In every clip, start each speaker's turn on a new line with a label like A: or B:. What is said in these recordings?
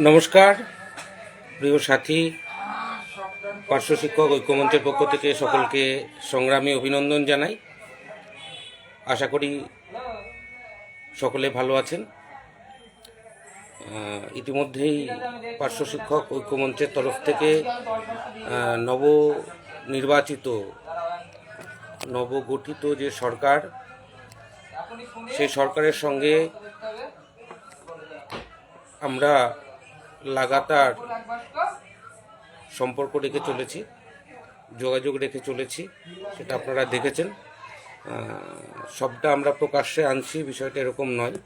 A: নমস্কার প্রিয় সাথী, পার্শ্ব শিক্ষক ঐক্যমঞ্চের পক্ষ থেকে সকলকে সংগ্রামী অভিনন্দন জানাই। আশা করি সকলে ভালো আছেন। ইতিমধ্যেই পার্শ্ব শিক্ষক ঐক্যমঞ্চের তরফ থেকে নবগঠিত যে সরকার, সেই সরকারের সঙ্গে আমরা লাগাতার সম্পর্ক রেখে চলেছি, যোগাযোগ রেখে চলেছি, সেটা আপনারা দেখেছেন। সবটা আমরা প্রকাশ্যে আনছি, বিষয়টা এরকম নয়,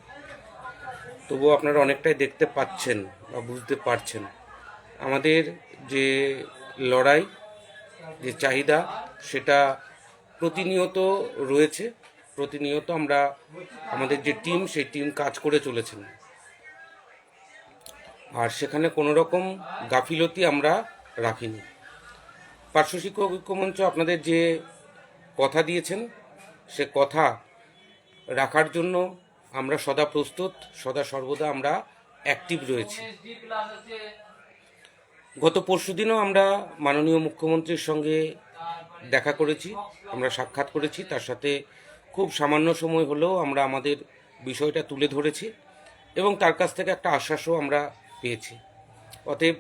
A: তবুও আপনারা অনেকটাই দেখতে পাচ্ছেন বা বুঝতে পারছেন। আমাদের যে লড়াই, যে চাহিদা, সেটা প্রতিনিয়ত রয়েছে। প্রতিনিয়ত আমরা আমাদের যে টিম, সেই টিম কাজ করে চলেছেন, আর সেখানে কোনো রকম গাফিলতি আমরা রাখিনি। পার্শ্ব শিক্ষক ঐক্যমঞ্চ আপনাদের যে কথা দিয়েছেন, সে কথা রাখার জন্য আমরা সদা প্রস্তুত, সদা সর্বদা আমরা অ্যাক্টিভ রয়েছি। গত পরশুদিনও আমরা মাননীয় মুখ্যমন্ত্রীর সঙ্গে দেখা করেছি, আমরা সাক্ষাৎ করেছি। তার সাথে খুব সামান্য সময় হলেও আমরা আমাদের বিষয়টা তুলে ধরেছি এবং তার কাছ থেকে একটা আশ্বাসও আমরা পেয়েছি। অতএব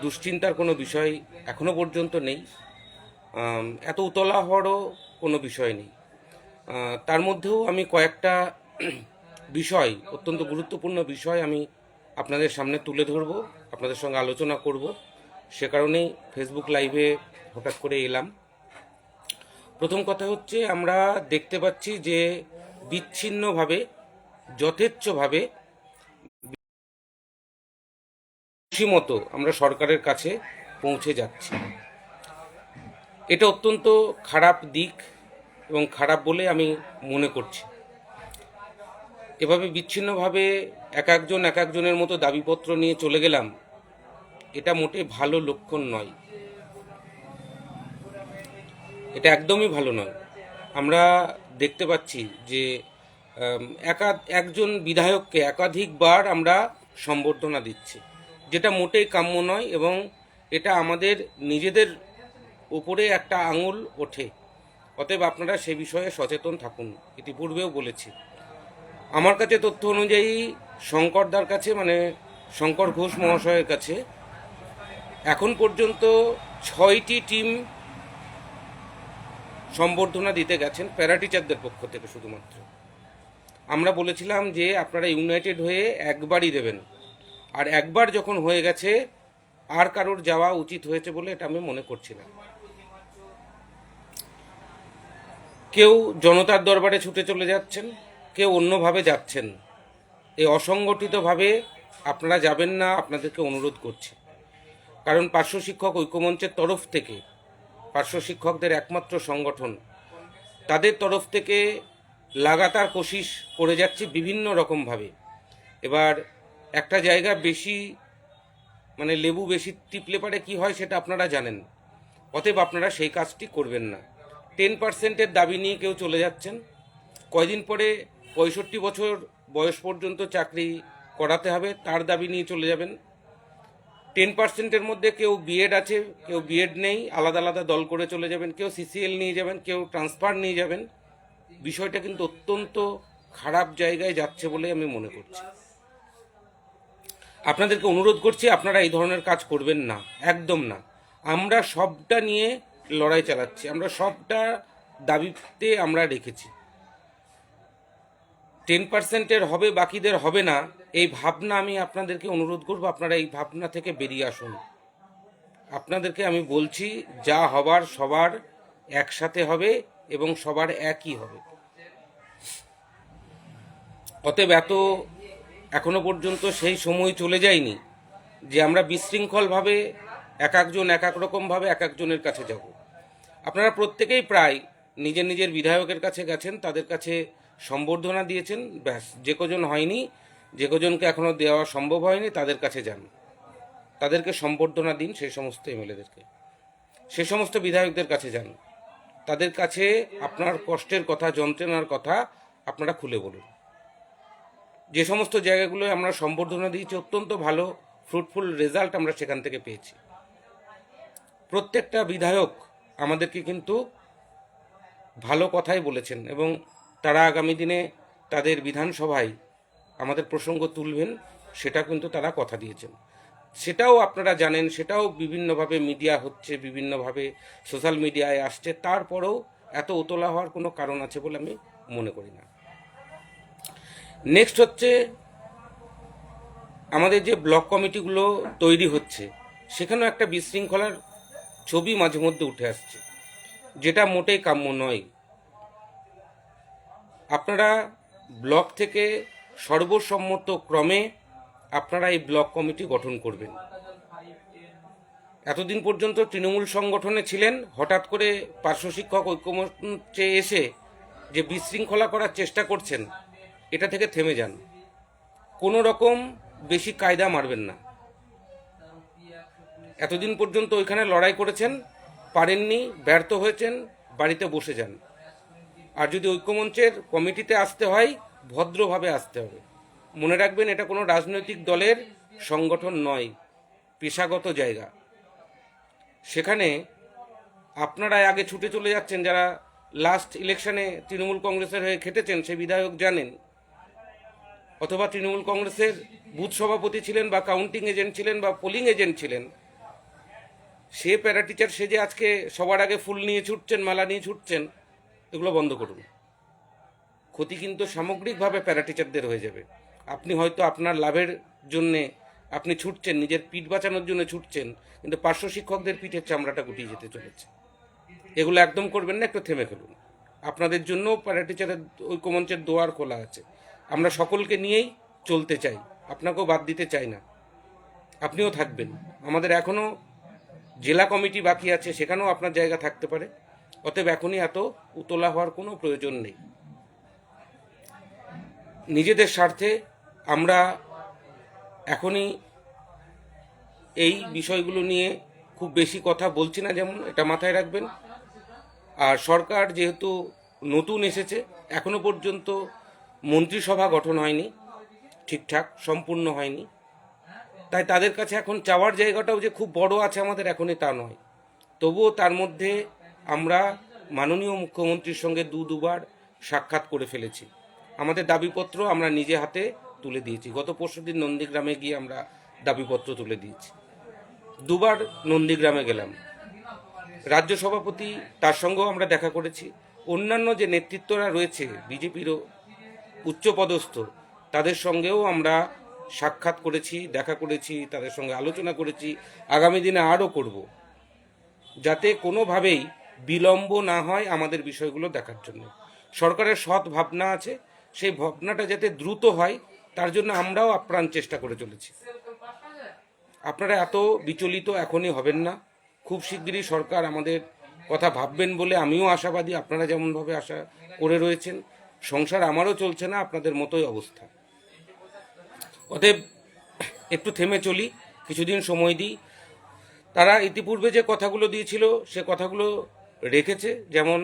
A: দুশ্চিন্তার কোনো বিষয় এখনো পর্যন্ত নেই, এত উতলা হওয়ারও কোনো বিষয় নেই। তার মধ্যেও আমি কয়েকটা বিষয়, অত্যন্ত গুরুত্বপূর্ণ বিষয় আমি আপনাদের সামনে তুলে ধরব, আপনাদের সঙ্গে আলোচনা করব। সে কারণেই ফেসবুক লাইভে হঠাৎ করে এলাম। প্রথম কথা হচ্ছে, আমরা দেখতে পাচ্ছি যে বিচ্ছিন্নভাবে, যথেচ্ছভাবে, মতো আমরা সরকারের কাছে পৌঁছে যাচ্ছি। এটা অত্যন্ত খারাপ দিক এবং খারাপ বলে আমি মনে করছি। এভাবে বিচ্ছিন্নভাবে এক একজনের মতো দাবিপত্র নিয়ে চলে গেলাম, এটা মোটে ভালো লক্ষণ নয়, এটা একদমই ভালো নয়। আমরা দেখতে পাচ্ছি যে একজন বিধায়ককে একাধিকবার আমরা সম্বর্ধনা দিচ্ছি, যেটা মোটেই কাম্য নয়, এবং এটা আমাদের নিজেদের উপরে একটা আঙুল ওঠে। অতএব আপনারা সে বিষয়ে সচেতন থাকুন। ইতিপূর্বেও বলেছি, আমার কাছে তথ্য অনুযায়ী শঙ্করদার কাছে, মানে শঙ্কর ঘোষ মহাশয়ের কাছে এখন পর্যন্ত 6টি টিম সম্বর্ধনা দিতে গেছেন প্যারা টিচারদের পক্ষ থেকে শুধুমাত্র। আমরা বলেছিলাম যে আপনারা ইউনাইটেড হয়ে একবারই দেবেন, আর একবার যখন হয়ে গেছে আর কারোর যাওয়া উচিত হয়েছে বলে এটা আমি মনে করছি না। কেউ জনতার দরবারে ছুটে চলে যাচ্ছেন, কেউ অন্যভাবে যাচ্ছেন। এই অসংগঠিতভাবে আপনারা যাবেন না, আপনাদেরকে অনুরোধ করছি। কারণ পার্শ্ব শিক্ষক ঐক্যমঞ্চের তরফ থেকে, পার্শ্ব শিক্ষকদের একমাত্র সংগঠন, তাদের তরফ থেকে লাগাতার কোশিশ করে যাচ্ছে বিভিন্ন রকমভাবে। এবার একটা জায়গা বেশি, মানে লেবু বেশি টিপলে পারে কি হয় সেটা আপনারা জানেন। অতএব আপনারা সেই কাজটি করবেন না। 10%-এর দাবি নিয়ে কেউ চলে যাচ্ছেন, কয়দিন পরে 65 বছর বয়স পর্যন্ত চাকরি করাতে হবে, তার দাবি নিয়ে চলে যাবেন। 10%-এর মধ্যে কেউ বিএড আছে, কেউ বিএড নেই, আলাদা আলাদা দল করে চলে যাবেন, কেউ সিসিএল নিয়ে যাবেন, কেউ ট্রান্সফার নিয়ে যাবেন। বিষয়টা কিন্তু অত্যন্ত খারাপ জায়গায় যাচ্ছে বলে আমি মনে করছি। আপনাদেরকে অনুরোধ করছি, আপনারা এই ধরনের কাজ করবেন না, একদম না। আমরা সবটা নিয়ে লড়াই চালাচ্ছি, আমরা সবটা দাবিতে আমরা রেখেছি। 10%-এর হবে, বাকিদের হবে না, এই ভাবনা আমি আপনাদেরকে অনুরোধ করব, আপনারা এই ভাবনা থেকে বেরিয়ে আসুন। আপনাদেরকে আমি বলছি, যা হবার সবার একসাথে হবে এবং সবার একই হবে। অতএব এখনো পর্যন্ত সেই সময় চলে যায়নি যে আমরা বিশৃঙ্খলভাবে এক এক রকমভাবে এক একজনের কাছে যাব। আপনারা প্রত্যেকেই প্রায় নিজের নিজের বিধায়কের কাছে গেছেন, তাদের কাছে সম্বর্ধনা দিয়েছেন, ব্যাস। যে কজন হয়নি, যে কজনকে এখনও দেওয়া সম্ভব হয়নি, তাদের কাছে যান, তাদেরকে সম্বর্ধনা দিন। সেই সমস্ত এমএলএদেরকে, সে সমস্ত বিধায়কদের কাছে যান, তাদের কাছে আপনার কষ্টের কথা, যন্ত্রণার কথা আপনারা খুলে বলুন। যে সমস্ত জায়গাগুলোয় আমরা সম্বর্ধনা দিয়েছি, অত্যন্ত ভালো ফ্রুটফুল রেজাল্ট আমরা সেখান থেকে পেয়েছি। প্রত্যেকটা বিধায়ক আমাদেরকে কিন্তু ভালো কথাই বলেছেন এবং তারা আগামী দিনে তাদের বিধানসভায় আমাদের প্রসঙ্গ তুলবেন, সেটা কিন্তু তারা কথা দিয়েছেন। সেটাও আপনারা জানেন, সেটাও বিভিন্নভাবে মিডিয়া হচ্ছে, বিভিন্নভাবে সোশ্যাল মিডিয়ায় আসছে, তারপরেও এত উতলা হওয়ার কোনো কারণ আছে বলে আমি মনে করি না। নেক্সট হচ্ছে আমাদের যে ব্লক কমিটিগুলো তৈরি হচ্ছে, সেখানেও একটা বিশৃঙ্খলার ছবি মাঝে মধ্যে উঠে আসছে, যেটা মোটেই কাম্য নয়। আপনারা ব্লক থেকে সর্বসম্মত ক্রমে আপনারা এই ব্লক কমিটি গঠন করবেন। এতদিন পর্যন্ত তৃণমূল সংগঠনে ছিলেন, হঠাৎ করে পার্শ্ব শিক্ষক ঐক্যমঞ্চে এসে যে বিশৃঙ্খলা করার চেষ্টা করছেন, এটা থেকে থেমে যান। কোনো রকম বেশি কায়দা মারবেন না। এতদিন পর্যন্ত ওইখানে লড়াই করেছেন, পারেননি, ব্যর্থ হয়েছেন, বাড়িতে বসে যান। আর যদি ঐক্যমঞ্চের কমিটিতে আসতে হয়, ভদ্রভাবে আসতে হবে। মনে রাখবেন, এটা কোনো রাজনৈতিক দলের সংগঠন নয়, পেশাগত জায়গা। সেখানে আপনারা আগে ছুটে চলে যাচ্ছেন, যারা লাস্ট ইলেকশনে তৃণমূল কংগ্রেসের হয়ে খেটেছেন, সে বিধায়ক জানেন, অথবা তৃণমূল কংগ্রেসের বুথ সভাপতি ছিলেন বা কাউন্টিং এজেন্ট ছিলেন বা পোলিং এজেন্ট ছিলেন, সে প্যারা টিচার সেজে আজকে সবার আগে ফুল নিয়ে ছুটছেন, মালা নিয়ে ছুটছেন। এগুলো বন্ধ করুন। ক্ষতি কিন্তু সামগ্রিকভাবে প্যারা টিচারদের হয়ে যাবে। আপনি হয়তো আপনার লাভের জন্যে আপনি ছুটছেন, নিজের পিঠ বাঁচানোর জন্য ছুটছেন, কিন্তু পার্শ্ব শিক্ষকদের পিঠের চামড়াটা গুটিয়ে যেতে চলেছে। এগুলো একদম করবেন না, একটু থেমে ফেলুন। আপনাদের জন্য প্যারা টিচারের ঐক্যমঞ্চের দোয়ার খোলা আছে। আমরা সকলকে নিয়েই চলতে চাই, আপনাকেও বাদ দিতে চাই না। আপনিও থাকবেন। আমাদের এখনও জেলা কমিটি বাকি আছে, সেখানেও আপনার জায়গা থাকতে পারে। অতএব এখনই এত উতলা হওয়ার কোনো প্রয়োজন নেই। নিজেদের স্বার্থে আমরা এখনই এই বিষয়গুলো নিয়ে খুব বেশি কথা বলছি না, যেমন এটা মাথায় রাখবেন। আর সরকার যেহেতু নতুন এসেছে, এখনো পর্যন্ত মন্ত্রিসভা গঠন হয়নি, ঠিকঠাক সম্পূর্ণ হয়নি, তাই তাদের কাছে এখন চাওয়ার জায়গাটাও যে খুব বড় আছে আমাদের, এখনই তা নয়। তবুও তার মধ্যে আমরা মাননীয় মুখ্যমন্ত্রীর সঙ্গে দুবার সাক্ষাৎ করে ফেলেছি। আমাদের দাবিপত্র আমরা নিজে হাতে তুলে দিয়েছি। গত পরশুদিন নন্দীগ্রামে গিয়ে আমরা দাবিপত্র তুলে দিয়েছি। দুবার নন্দীগ্রামে গেলাম। রাজ্য সভাপতি, তার সঙ্গেও আমরা দেখা করেছি। অন্যান্য যে নেতৃত্বরা রয়েছে বিজেপিরও উচ্চপদস্থ, তাদের সঙ্গেও আমরা সাক্ষাৎ করেছি, দেখা করেছি, তাদের সঙ্গে আলোচনা করেছি। আগামী দিনে আরও করব, যাতে কোনোভাবেই বিলম্ব না হয় আমাদের বিষয়গুলো দেখার জন্য। সরকারের সৎ ভাবনা আছে, সেই ভাবনাটা যাতে দ্রুত হয়, তার জন্য আমরাও আপ্রাণ চেষ্টা করে চলেছি। আপনারা এত বিচলিত এখনই হবেন না। খুব শিগগিরই সরকার আমাদের কথা ভাববেন বলে আমিও আশাবাদী। আপনারা যেমনভাবে আশা করে রয়েছেন, সংসার আমারও চলছে না, আপনাদের মতোই অবস্থা। অতএব একটু থেমে চলি, কিছুদিন সময় দিই। তারা ইতিপূর্বে যে কথাগুলো দিয়েছিল, সে কথাগুলো রেখেছে। যেমন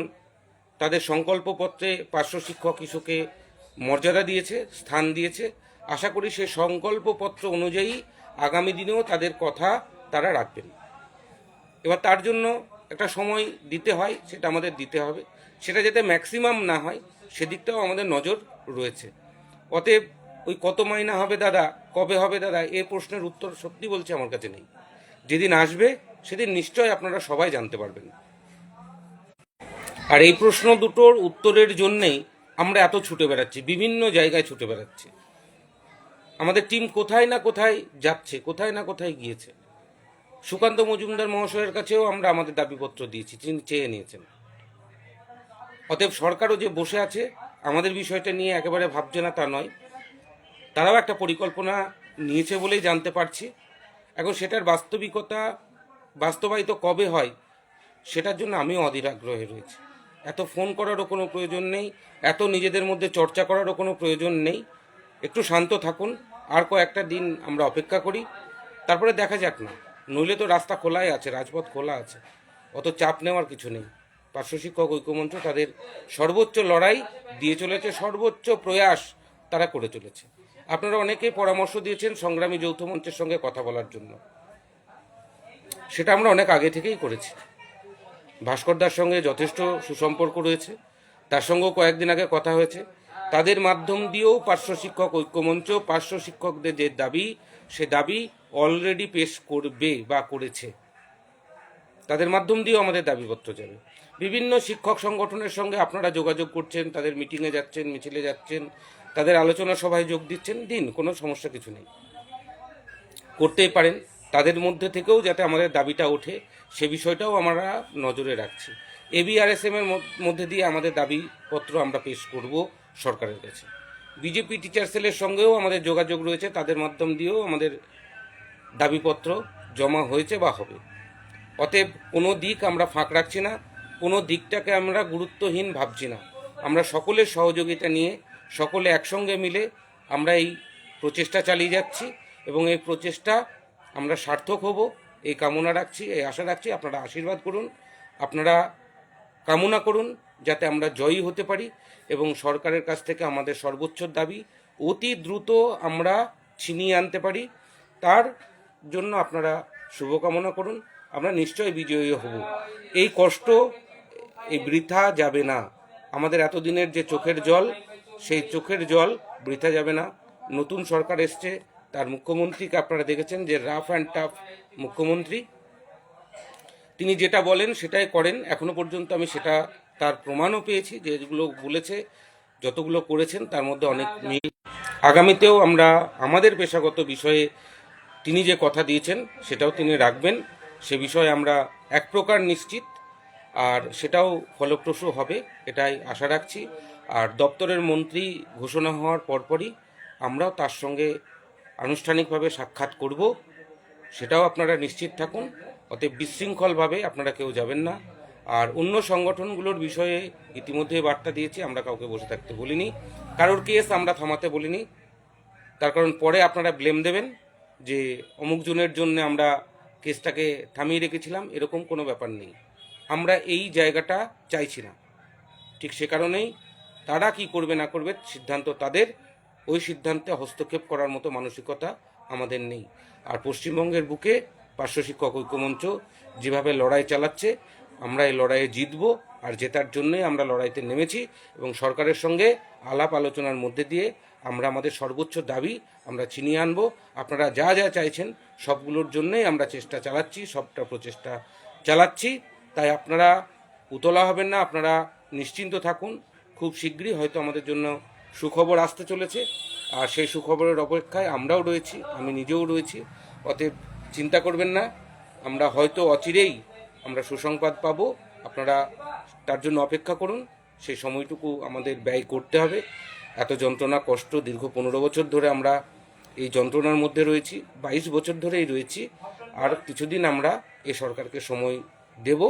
A: তাদের সংকল্পপত্রে পার্শ্ব শিক্ষক ইস্যুকে মর্যাদা দিয়েছে, স্থান দিয়েছে। আশা করি সেই সংকল্পপত্র অনুযায়ী আগামী দিনেও তাদের কথা তারা রাখবেন। এবার তার জন্য একটা সময় দিতে হয়, সেটা আমাদের দিতে হবে। সেটা যাতে ম্যাক্সিমাম না হয়, সেদিকটাও আমাদের নজর রয়েছে। অতএব ওই কত মাইনা হবে দাদা, কবে হবে দাদা, এ প্রশ্নের উত্তর সত্যি বলছি আমার কাছে নেই। যেদিন আসবে সেদিন নিশ্চয় আপনারা সবাই জানতে পারবেন। আর এই প্রশ্ন দুটোর উত্তরের জন্যেই আমরা এত ছুটে বেড়াচ্ছি, বিভিন্ন জায়গায় ছুটে বেড়াচ্ছি। আমাদের টিম কোথায় না কোথায় যাচ্ছে, কোথায় না কোথায় গিয়েছে। সুকান্ত মজুমদার মহাশয়ের কাছেও আমরা আমাদের দাবিপত্র দিয়েছি, তিনি চেয়ে নিয়েছেন। অতএব সরকারও যে বসে আছে আমাদের বিষয়টা নিয়ে একেবারে ভাবছে না তা নয়, তারাও একটা পরিকল্পনা নিয়েছে বলেই জানতে পারছি। এখন সেটার বাস্তবায়িত কবে হয়, সেটার জন্য আমিও অধীর আগ্রহে রয়েছি। এত ফোন করারও কোনো প্রয়োজন নেই, এত নিজেদের মধ্যে চর্চা করারও কোনো প্রয়োজন নেই। একটু শান্ত থাকুন, আর কয়েকটা দিন আমরা অপেক্ষা করি, তারপরে দেখা যাক না। নইলে তো রাস্তা খোলাই আছে, রাজপথ খোলা আছে, অত চাপ নেওয়ার কিছু নেই। পার্শ্ব শিক্ষক ঐক্যমঞ্চ তাদের সর্বোচ্চ লড়াই দিয়ে চলেছে, সর্বোচ্চ প্রয়াস তারা করে চলেছে। আপনারা অনেকেই পরামর্শ দিয়েছেন সংগ্রামী যৌথ মঞ্চের সঙ্গে কথা বলার জন্য, সেটা আমরা অনেক আগে থেকেই করেছি। ভাস্করদার সঙ্গে যথেষ্ট সুসম্পর্ক রয়েছে, তার সঙ্গেও কয়েকদিন আগে কথা হয়েছে। তাদের মাধ্যম দিয়েও পার্শ্ব শিক্ষক ঐক্যমঞ্চ পার্শ্ব শিক্ষকদের যে দাবি, সে দাবি অলরেডি পেশ করবে বা করেছে। তাদের মাধ্যম দিয়েও আমাদের দাবিপত্র যাবে। বিভিন্ন শিক্ষক সংগঠনের সঙ্গে আপনারা যোগাযোগ করছেন, তাদের মিটিংয়ে যাচ্ছেন, মিছিলে যাচ্ছেন, তাদের আলোচনা সভায় যোগ দিচ্ছেন, দিন, কোনো সমস্যা কিছু নেই, করতেই পারেন। তাদের মধ্যে থেকেও যাতে আমাদের দাবিটা ওঠে সে বিষয়টাও আমরা নজরে রাখছি। এবিআরএসএম এর মধ্যে দিয়ে আমাদের দাবিপত্র আমরা পেশ করব সরকারের কাছে। বিজেপি টিচার সেলের সঙ্গেও আমাদের যোগাযোগ রয়েছে, তাদের মাধ্যম দিয়েও আমাদের দাবিপত্র জমা হয়েছে বা হবে। অতএব কোনো দিক আমরা ফাঁক রাখছি না, কোনো দিকটাকে আমরা গুরুত্বহীন ভাবছি না। আমরা সকলের সহযোগিতা নিয়ে, সকলে একসঙ্গে মিলে আমরা এই প্রচেষ্টা চালিয়ে যাচ্ছি এবং এই প্রচেষ্টা আমরা সার্থক হব এই কামনা রাখছি, এই আশা রাখছি। আপনারা আশীর্বাদ করুন, আপনারা কামনা করুন যাতে আমরা জয়ী হতে পারি এবং সরকারের কাছ থেকে আমাদের সর্বোচ্চ দাবি অতি দ্রুত আমরা ছিনিয়ে আনতে পারি। তার জন্য আপনারা শুভকামনা করুন। আমরা নিশ্চয়ই বিজয়ী হব। এই কষ্ট এই বৃথা যাবে না। আমাদের এতদিনের যে চোখের জল, সেই চোখের জল বৃথা যাবে না। নতুন সরকার এসছে, তার মুখ্যমন্ত্রীকে আপনারা দেখেছেন যে রাফ অ্যান্ড টাফ মুখ্যমন্ত্রী, তিনি যেটা বলেন সেটাই করেন। এখনো পর্যন্ত আমি সেটা তার প্রমাণও পেয়েছি, যেগুলো বলেছে, যতগুলো করেছেন তার মধ্যে অনেক মিল। আগামীতেও আমরা আমাদের পেশাগত বিষয়ে তিনি যে কথা দিয়েছেন সেটাও তিনি রাখবেন, সে বিষয়ে আমরা এক প্রকার নিশ্চিত, আর সেটাও ফলপ্রসূ হবে এটাই আশা রাখছি। আর দপ্তরের মন্ত্রী ঘোষণা হওয়ার পরপরই আমরাও তার সঙ্গে আনুষ্ঠানিকভাবে সাক্ষাৎ করব, সেটাও আপনারা নিশ্চিত থাকুন। অতএব বিশৃঙ্খলভাবে আপনারা কেউ যাবেন না। আর অন্য সংগঠনগুলোর বিষয়ে ইতিমধ্যে বার্তা দিয়েছি, আমরা কাউকে বসে থাকতে বলিনি, কারোর কেস আমরা থামাতে বলিনি। তার কারণ পরে আপনারা ব্লেম দেবেন যে অমুক জনের জন্য আমরা কেসটাকে থামিয়ে রেখেছিলাম, এরকম কোনো ব্যাপার নেই। আমরা এই জায়গাটা চাইছি না। ঠিক সে কারণেই তারা কি করবে না করবে সিদ্ধান্ত তাদের, ওই সিদ্ধান্তে হস্তক্ষেপ করার মতো মানসিকতা আমাদের নেই। আর পশ্চিমবঙ্গের বুকে পার্শ্ব শিক্ষক ঐক্যমঞ্চ যেভাবে লড়াই চালাচ্ছে, আমরা এই লড়াইয়ে জিতব। আর জেতার জন্যই আমরা লড়াইতে নেমেছি এবং সরকারের সঙ্গে আলাপ আলোচনার মধ্যে দিয়ে আমরা আমাদের সর্বোচ্চ দাবি আমরা ছিনিয়ে আনবো। আপনারা যা যা চাইছেন সবগুলোর জন্যই আমরা চেষ্টা চালাচ্ছি, সবটা প্রচেষ্টা চালাচ্ছি। তাই আপনারা উতলা হবেন না, আপনারা নিশ্চিন্ত থাকুন। খুব শীঘ্রই হয়তো আমাদের জন্য সুখবর আসতে চলেছে, আর সেই সুখবরের অপেক্ষায় আমরাও রয়েছি, আমি নিজেও রয়েছি। অতএব চিন্তা করবেন না, আমরা হয়তো অচিরেই আমরা সুসংবাদ পাবো। আপনারা তার জন্য অপেক্ষা করুন, সেই সময়টুকু আমাদের ব্যয় করতে হবে। এত যন্ত্রণা কষ্ট দীর্ঘ 15 বছর ধরে আমরা এই যন্ত্রণার মধ্যে রয়েছি, 22 বছর ধরেই রয়েছি। আর কিছুদিন আমরা এই সরকারকে সময় দেব।